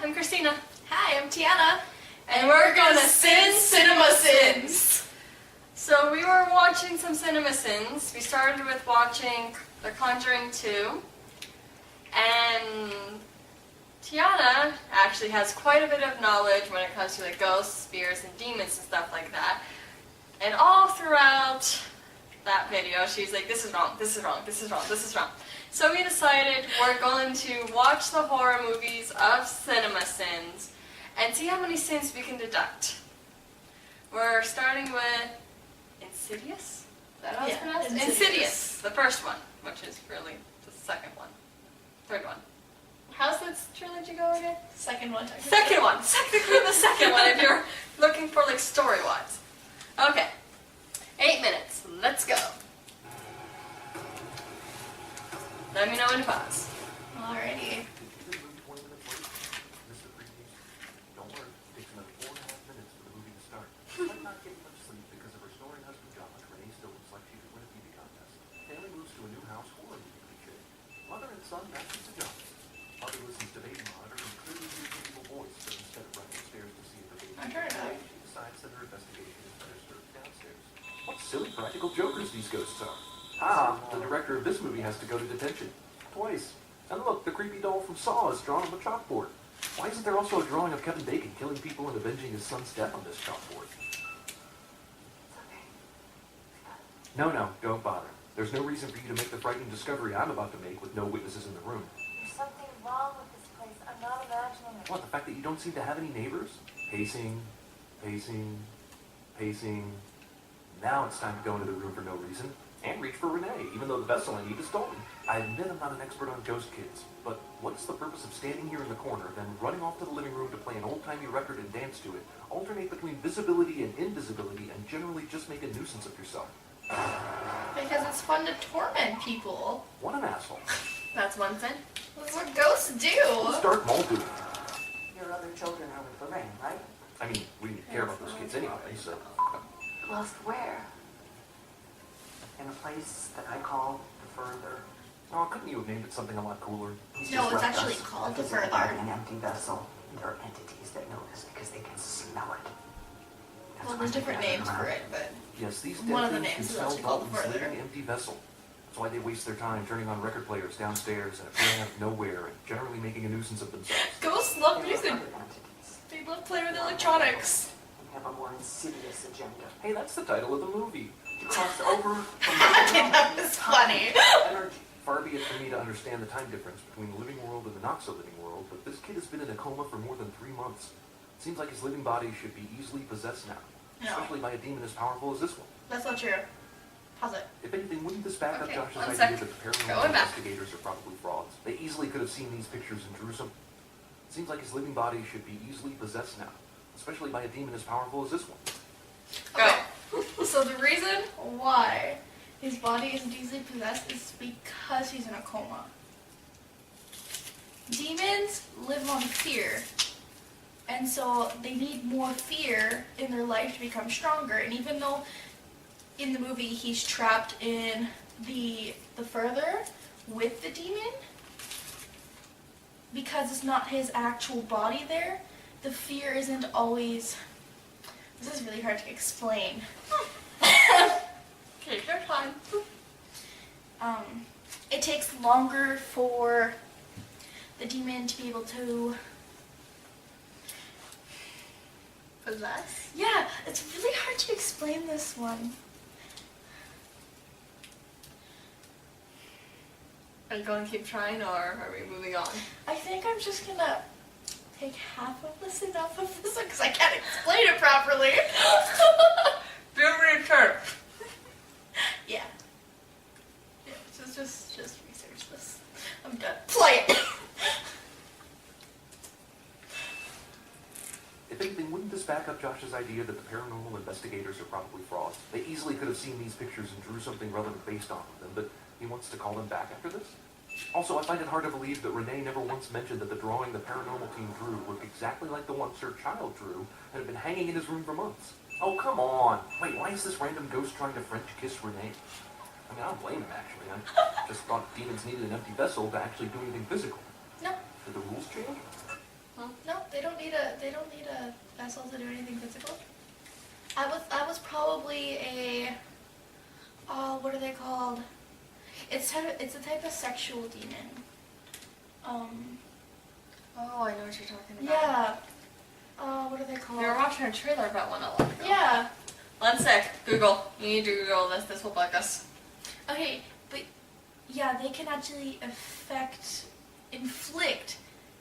I'm Christina. Hi, I'm Tiana. And we're gonna sin CinemaSins! So we were watching some CinemaSins. We started with watching The Conjuring 2. And Tiana actually has quite a bit of knowledge when it comes to like ghosts, spirits, and demons and stuff like that. And all throughout that video, she's like, this is wrong, this is wrong, this is wrong, this is wrong. So we decided we're going to watch the horror movies of CinemaSins and see how many sins we can deduct. We're starting with Insidious? Is that how it's pronounced? Insidious, the first one, which is really the second one. Third one. How's this trilogy go again? Second one. Second one. Technically the second one if you're looking for like story-wise. Okay. 8 minutes. Let's go. Let me know when to pause. Alrighty. Don't worry, it takes another 4.5 minutes for the movie to start. Despite not getting much sleep because of her snoring husband Josh, Renee still looks like she could win a beauty contest. Family moves to a new house, horror movie cliche. Mother and son back to pajamas. Mother listens to baby monitor and clearly hears an evil voice, but instead of running upstairs to see if her baby is okay, she decides that her investigation is better served downstairs. What silly practical jokers these ghosts are. The director of this movie has to go to detention. Twice. And look, the creepy doll from Saw is drawn on the chalkboard. Why isn't there also a drawing of Kevin Bacon killing people and avenging his son's death on this chalkboard? No, don't bother. There's no reason for you to make the frightening discovery I'm about to make with no witnesses in the room. There's something wrong with this place. I'm not imagining it. What, the fact that you don't seem to have any neighbors? Pacing, pacing, pacing. Now it's time to go into the room for no reason. And reach for Renee, even though the vessel I need is stolen. I admit I'm not an expert on ghost kids, but what's the purpose of standing here in the corner, then running off to the living room to play an old-timey record and dance to it, alternate between visibility and invisibility, and generally just make a nuisance of yourself? Because it's fun to torment people. What an asshole. That's one sin. That's what ghosts What's do. Darth Maul doing? Your other children are with Lorraine, right? I mean, we didn't care about those kids anyway, so... Lost where? In a place that I call the Further. Oh, couldn't you have named it something a lot cooler? He's No, just it's left actually us called the visited Further. by an empty vessel. There are entities that know this because they can smell it. That's Well, why there's they different gather names around. for it, but Yes, these One of the dead things names can is smell actually called the Dalton's Further. living empty vessel. That's why they waste their time turning on record players downstairs and appearing out of nowhere and generally making a nuisance of themselves. ghosts love There are music. other entities. They love playing with electronics. They have a more insidious agenda. Hey, that's the title of the movie. To cross over from That was funny. energy. Far be it for me to understand the time difference between the living world and the not-so-living world, but this kid has been in a coma for more than 3 months. Seems like his living body should be easily possessed now, No. especially by a demon as powerful as this one. That's not true. Pause it. If anything, wouldn't this back Okay, up Josh's one idea sec. that the paranormal Going back. investigators are probably frauds? They easily could have seen these pictures and drew some. Seems like his living body should be easily possessed now, especially by a demon as powerful as this one. Go. So the reason why his body isn't easily possessed is because he's in a coma. Demons live on fear. And so they need more fear in their life to become stronger. And even though in the movie he's trapped in the Further with the demon, because it's not his actual body there, the fear isn't always... This is really hard to explain. Take your time. It takes longer for the demon to be able to... Possess? Yeah, it's really hard to explain this one. Are you going to keep trying or are we moving on? I think I'm just gonna take half of the synopsis of this one because I can't explain it properly. Do research. Yeah. Yeah, just research this. I'm done. Play it! If anything, wouldn't this back up Josh's idea that the paranormal investigators are probably frauds? They easily could have seen these pictures and drew something relevant based off of them, but he wants to call them back after this? Also, I find it hard to believe that Renee never once mentioned that the drawing the paranormal team drew looked exactly like the one Sir Child drew and had been hanging in his room for months. Oh, come on! Wait, why is this random ghost trying to French kiss Renee? I mean, I don't blame him, actually. I just thought demons needed an empty vessel to actually do anything physical. No. Did the rules change? No, they don't need a vessel to do anything physical. I was probably a, what are they called? It's a type of sexual demon. Oh, I know what you're talking about. Yeah. What are they called? We were watching a trailer about one a while ago. Yeah. One sec. Google. You need to Google this. This will bug us. Okay, but yeah, they can actually inflict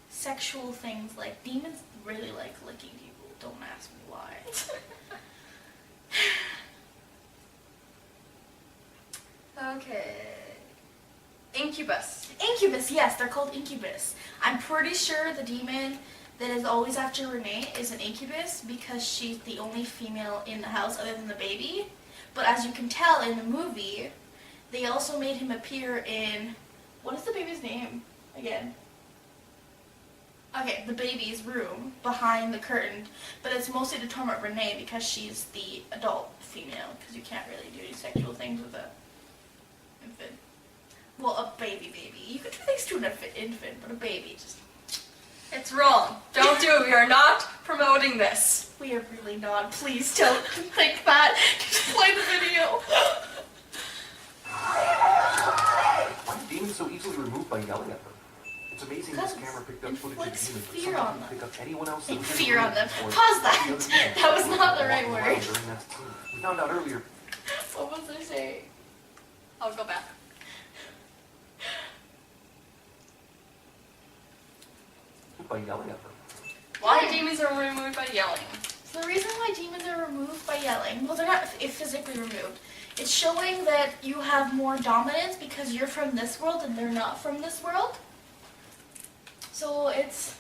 sexual things. Like demons really like licking people. Don't ask me why. Okay. Incubus. Incubus, yes, they're called incubus. I'm pretty sure the demon that is always after Renee is an incubus because she's the only female in the house other than the baby. But as you can tell in the movie, they also made him appear in, what is the baby's name again? Okay, the baby's room behind the curtain, but it's mostly to torment Renee because she's the adult female, because you can't really do any sexual things with a infant. Well, a baby. You could do things to an infant, but a baby just... It's wrong. Don't do it. We are not promoting this. We are really not. Please don't think that. Just play the video. Why are demons so easily removed by yelling at them? It's amazing this Because camera picked up footage of inflicts demons, but fear somehow on didn't them. pick up anyone else that was in the Fear room on them. or Pause the that. other demons That was that not the were right walking word. around during that scene. We found out earlier What was I saying? I'll go back. by yelling at them. Why demons are removed by yelling? So the reason why demons are removed by yelling, well, they're not physically removed. It's showing that you have more dominance because you're from this world and they're not from this world. So it's...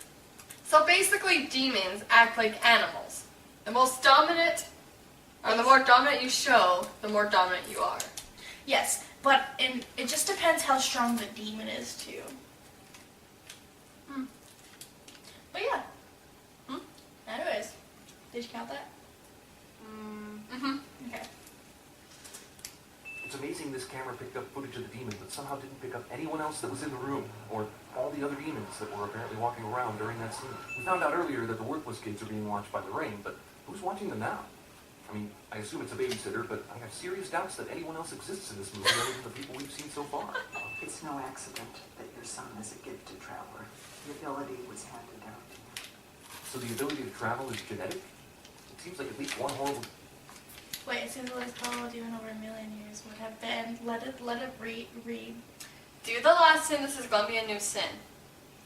So basically, demons act like animals. The most dominant, or the more dominant you show, the more dominant you are. Yes, but it just depends how strong the demon is, too. But yeah. Anyways, did you count that? Mm-hmm. Okay. It's amazing this camera picked up footage of the demons, but somehow didn't pick up anyone else that was in the room, or all the other demons that were apparently walking around during that scene. We found out earlier that the worthless kids are being watched by the rain, but who's watching them now? I mean, I assume it's a babysitter, but I have serious doubts that anyone else exists in this movie other than the people we've seen so far. It's no accident that your son is a gifted traveler. The ability was handed down to you. So the ability to travel is genetic? It seems like at least one horrible... Wait, it seems the last followed even over 1 million years would have been. Let it read. Do the last sin. This is going to be a new sin.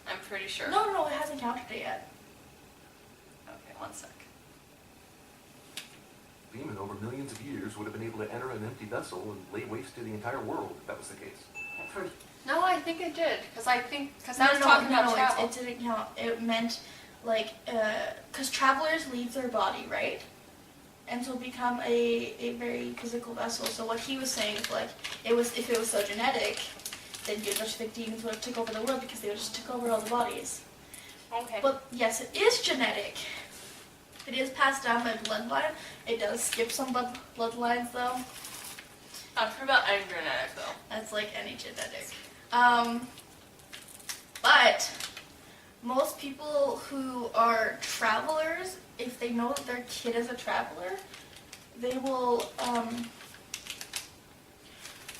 I'm pretty sure. No, it hasn't counted it yet. Okay, one sec. demon over millions of years would have been able to enter an empty vessel and lay waste to the entire world if that was the case. I've heard No, I think it did. Because I was talking about travel. It didn't count. It meant, like, because travelers leave their body, right? And so become a very physical vessel. So what he was saying is, like, if it was so genetic, then you'd just think demons would have took over the world because they would just took over all the bodies. Okay. But yes, it is genetic. It is passed down by bloodline. It does skip some bloodlines, though. Not sure about any genetic, though. That's like any genetic. But most people who are travelers, if they know that their kid is a traveler, they will, I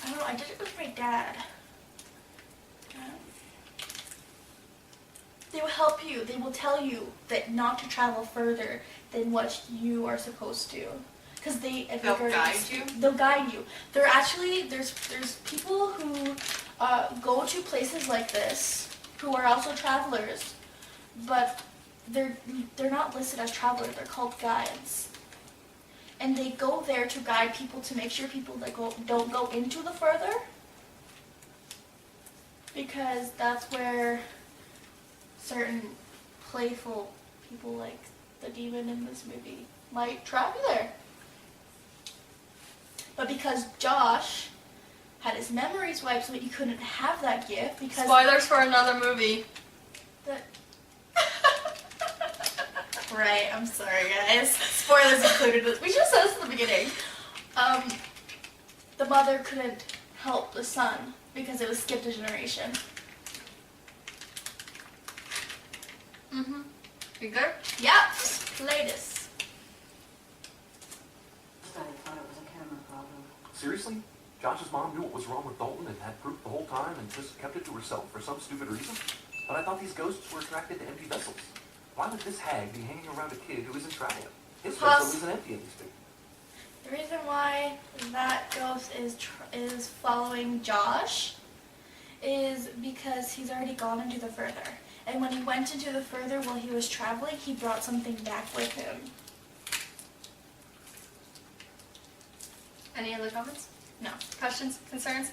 don't know, I did it with my dad. They will help you. They will tell you that not to travel further than what you are supposed to. Because They'll guide you? They'll guide you. They're actually, there's people who go to places like this who are also travelers, but they're not listed as travelers. They're called guides. And they go there to guide people to make sure people that don't go into the further, because that's where certain playful people like the demon in this movie might trap you there. But because Josh had his memories wiped so he couldn't have that gift because... Spoilers for another movie. Right, I'm sorry guys. Spoilers included. We should have said this at the beginning. The mother couldn't help the son because it was skipped a generation. You good? Yep. Latest. I thought it was a camera problem. Seriously? Josh's mom knew what was wrong with Dalton and had proof the whole time and just kept it to herself for some stupid reason? But I thought these ghosts were attracted to empty vessels. Why would this hag be hanging around a kid who isn't traveling? His vessel isn't empty in these pictures. The reason why that ghost is following Josh is because he's already gone into the further. And when he went into the further while he was traveling, he brought something back with him. Any other comments? No. Questions? Concerns?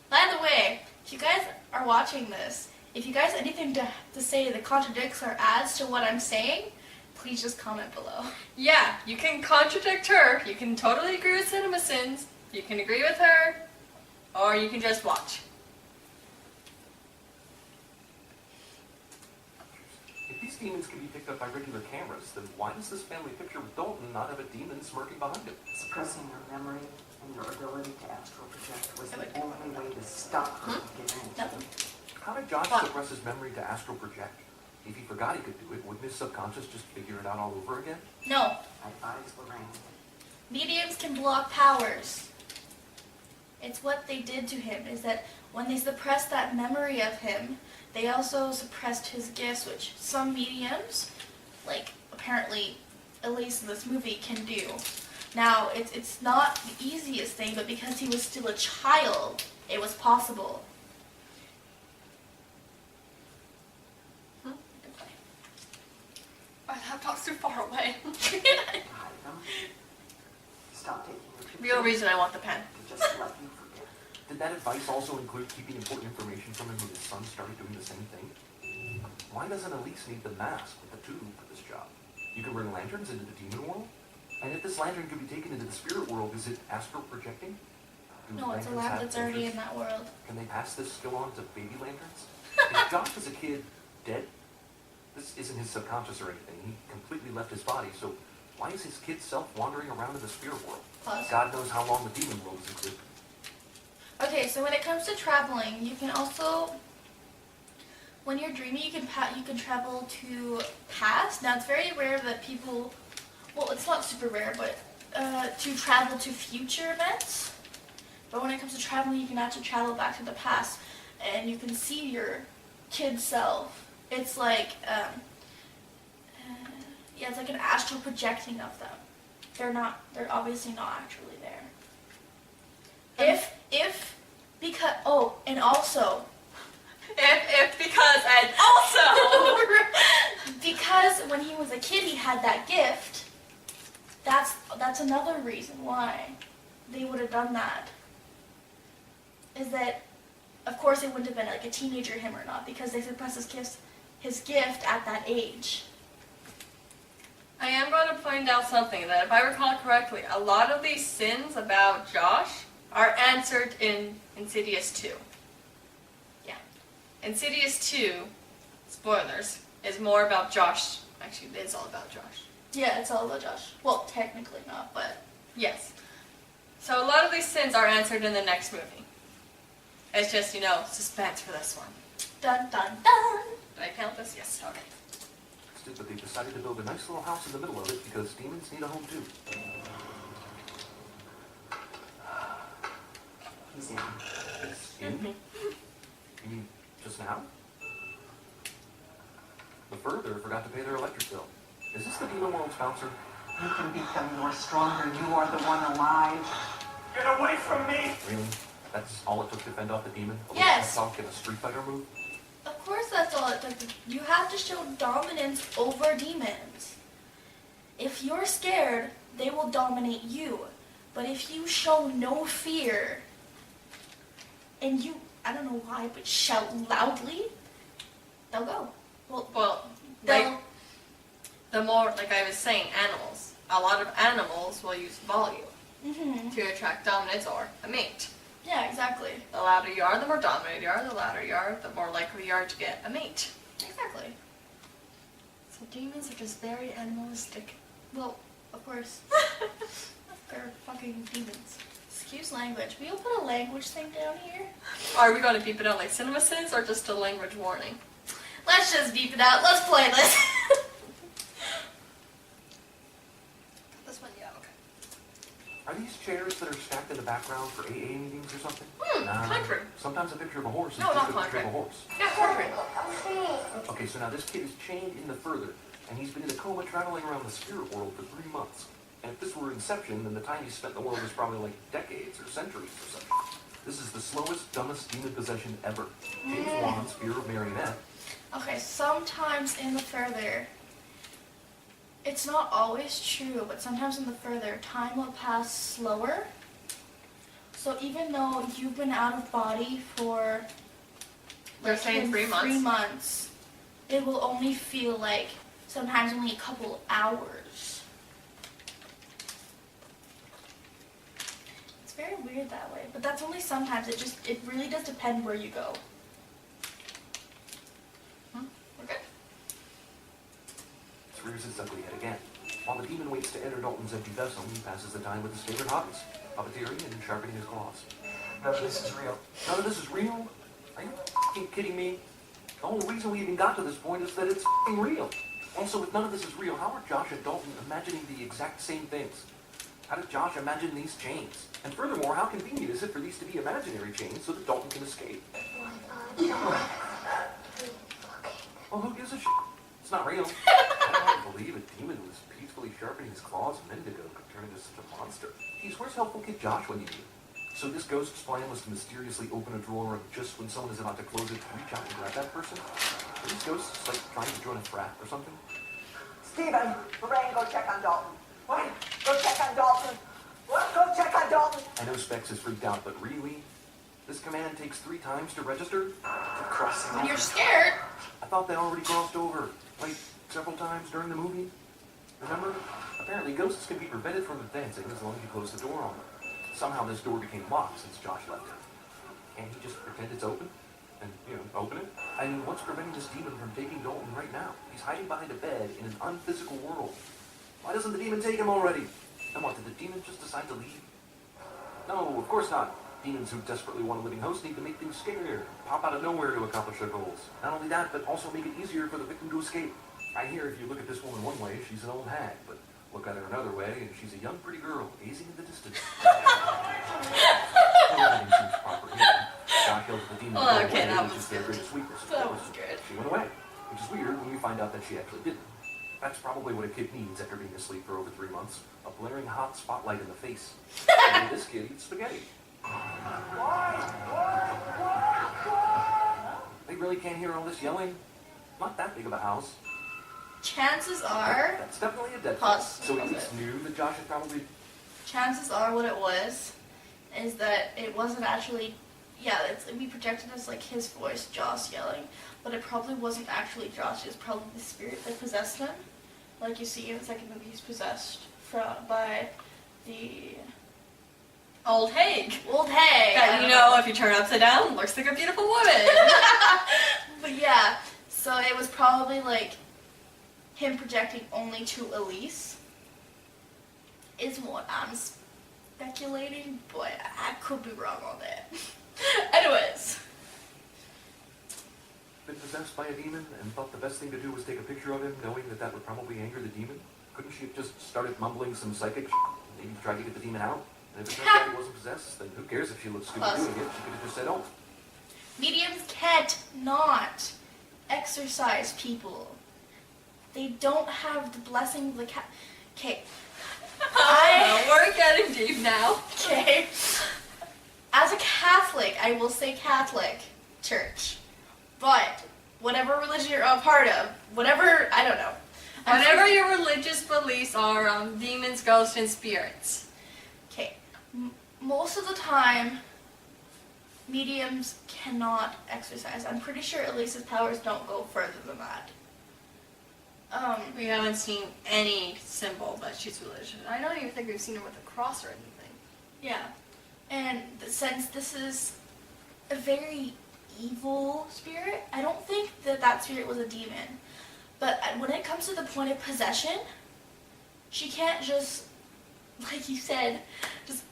By the way, if you guys are watching this, if you guys have anything to say that contradicts or adds to what I'm saying, please just comment below. Yeah, you can contradict her. You can totally agree with CinemaSins. You can agree with her. Or you can just watch. If these demons can be picked up by regular cameras, then why does this family picture with Dalton not have a demon smirking behind him? Suppressing your memory and your ability to astral project was the only way to stop her from getting into Nothing. How did Josh What? suppress his memory to astral project? If he forgot he could do it, wouldn't his subconscious just figure it out all over again? No. I advise Lorraine. Mediums can block powers. It's what they did to him, is that when they suppressed that memory of him, they also suppressed his gifts, which some mediums, like apparently, at least in this movie, can do. Now, it's not the easiest thing, but because he was still a child, it was possible. My laptop's too far away. Hide them. Stop taking your pictures. Real reason I want the pen. To just let you forget. Did that advice also include keeping important information from him when his son started doing the same thing? Why doesn't Elise need the mask with the tube for this job? You can bring lanterns into the demon world? And if this lantern could be taken into the spirit world, is it astral projecting? Do No, it's a lanterns lab have that's already filters? in that world. Can they pass this skill on to baby lanterns? If Josh was a kid dead, this isn't his subconscious or anything. He completely left his body, so why is his kid self wandering around in the spirit world? Pause. God knows how long the demon world has existed. Okay, so when it comes to traveling, you can also, when you're dreaming, you can travel to past. Now, it's very rare that people, well, it's not super rare, but to travel to future events. But when it comes to traveling, you can actually travel back to the past, and you can see your kid self. It's like, yeah, it's like an astral projecting of them. They're obviously not actually there. Because, oh, and also. Because, and also! Because when he was a kid, he had that gift. That's another reason why they would have done that. Is that, of course, it wouldn't have been like a teenager him or not, because they suppressed his gift at that age. I am going to point out something, that if I recall correctly, a lot of these sins about Josh are answered in Insidious 2. Yeah. Insidious 2, spoilers, is more about Josh. Actually, it is all about Josh. Yeah, it's all about Josh. Well, technically not, but Yes. So a lot of these sins are answered in the next movie. It's just, suspense for this one. dun dun dun. Did I count this? Yes. Okay. But they decided to build a nice little house in the middle of it because demons need a home too. He's in. It's in? You mean just now? The further forgot to pay their electric bill. Is this the demon world's bouncer? You can beat them. You are stronger. You are the one alive. Get away from me! Really? That's all it took to fend off the demon? A little Yes. talk and a Street Fighter move? Of course that's all it took. You have to show dominance over demons. If you're scared, they will dominate you. But if you show no fear, and you, I don't know why, but shout loudly, they'll go. Well, They'll, like, the more, like I was saying, animals. A lot of animals will use volume to attract dominance or a mate. Yeah, exactly. The louder you are, the more dominant you are. The louder you are, the more likely you are to get a mate. Exactly. So demons are just very animalistic. Well, of course. They're fucking demons. Excuse language. Will you put a language thing down here? Are we going to beep it out like CinemaSins or just a language warning? Let's just beep it out. Let's play this. This one, yeah, okay. Are these chairs that are stacked in the background for AA meetings or something? Conjuring. Sometimes a picture of a horse is No, just not a picture of a Conjuring. horse. Yeah, Conjuring. Okay, so now this kid is chained in the further, and he's been in a coma traveling around the spirit world for 3 months. And if this were Inception, then the time he spent in the world is probably like decades or centuries or something. This is the slowest, dumbest demon possession ever. James Wan's Fear of Marionette. Okay, sometimes in the further, it's not always true, but sometimes in the further, time will pass slower. So even though you've been out of body for They're saying 3 months. 3 months, it will only feel like sometimes only a couple hours. It's very weird that way, but that's only sometimes. It really does depend where you go. We're good. It rears its ugly head again. While the demon waits to enter Dalton's empty vessel, he passes the time with his favorite hobbies, puppeteering and sharpening his claws. None of this is real. None of this is real? Are you f***ing kidding me? The only reason we even got to this point is that it's f***ing real. Also, if none of this is real, how are Josh and Dalton imagining the exact same things? How did Josh imagine these chains? And furthermore, how convenient is it for these to be imaginary chains so that Dalton can escape? Well, who gives a shit? It's not real. I don't believe a demon who was peacefully sharpening his claws a minute ago could turn into such a monster. Geez, where's helpful kid Josh when you need him? So this ghost's plan was to mysteriously open a drawer and just when someone is about to close it, reach out and grab that person? Are these ghosts like trying to join a frat or something? Stephen, Lorraine, go check on Dalton. What? Go check on Dalton. What? Go check on Dalton. I know Specs is freaked out, but really? This command takes 3 times to register? For crossing When over. you're scared, I thought they already crossed over, like, several times during the movie. Remember? Apparently ghosts can be prevented from advancing as long as you close the door on them. Somehow this door became locked since Josh left it. Can't he just pretend it's open? And, open it? I mean, what's preventing this demon from taking Dalton right now? He's hiding behind a bed in an unphysical world. Why doesn't the demon take him already? And what, did the demon just decide to leave? No, of course not. Demons who desperately want a living host need to make things scarier, pop out of nowhere to accomplish their goals. Not only that, but also make it easier for the victim to escape. I hear if you look at this woman one way, she's an old hag, but look at her another way, and she's a young, pretty girl, gazing in the distance. Everything seems proper here. Josh yells at the demon to go Okay, away, that which was is their good. greatest weakness. of That course. was good. She went away, which is weird when you find out that she actually didn't. That's probably what a kid needs after being asleep for over 3 months. A blaring hot spotlight in the face. Maybe this kid eats spaghetti. They really can't hear all this yelling? Not that big of a house. chances are, That's definitely a dead Pause. So he at least knew that Josh had probably... chances are what it was is that it wasn't actually, we projected as like his voice, Josh yelling, but it probably wasn't actually Josh. It was probably the spirit that possessed him. Like you see in the second movie, he's possessed by the Old hag. old hag. That, if you turn upside down, looks like a beautiful woman. But yeah, so it was probably like him projecting only to Elise is what I'm speculating, but I could be wrong on that. Anyways. Been possessed by a demon and thought the best thing to do was take a picture of him, knowing that that would probably anger the demon? Couldn't she have just started mumbling some psychic maybe try to get the demon out? And if it turns out he wasn't possessed, then who cares if she looks stupid doing it? She could have just said, oh. Mediums can't not exorcise people. They don't have the blessing of the cat. Okay. We're getting deep now. Okay. As a Catholic, I will say Catholic church. But whatever religion you're a part of, I don't know. Whatever your religious beliefs are on demons, ghosts, and spirits. Okay. Most of the time, mediums cannot exercise. I'm pretty sure Elise's powers don't go further than that. We haven't seen any symbol that she's religious. I don't even think we've seen her with a cross or anything. Yeah. And since this is a very evil spirit, I don't think that spirit was a demon. But when it comes to the point of possession, she can't just, like you said, just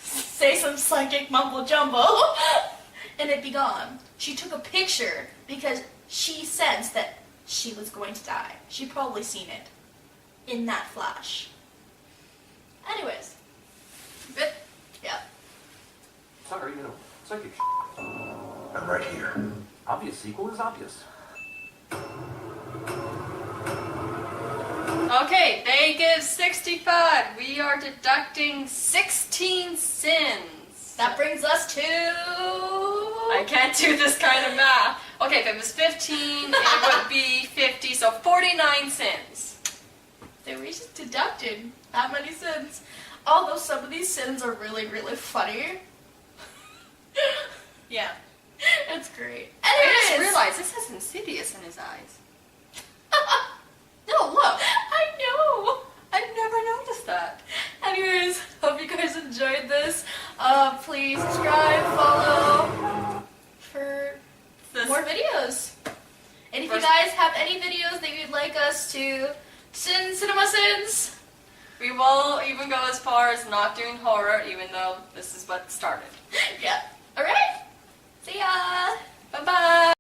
say some psychic mumbo jumbo and it be gone. She took a picture because she sensed that she was going to die. She probably seen it in that flash. Anyways. Good. Yeah. Sorry, psychic I'm right here. Obvious sequel is obvious. Okay, they give 65. We are deducting 16 sins. That brings us to... I can't do this kind of math. Okay, if it was 15, it would be 50, so 49 sins. They were just deducted that many sins. Although some of these sins are really, really funny. Yeah. It's great. I just Anyways. realized this has Insidious in his eyes. No, look. I know. I've never noticed that. Anyways, hope you guys enjoyed this. Please subscribe, follow for more videos. And if you guys have any videos that you'd like us to CinemaSins, We will even go as far as not doing horror, even though this is what started. yeah. Alright? See ya! Bye-bye!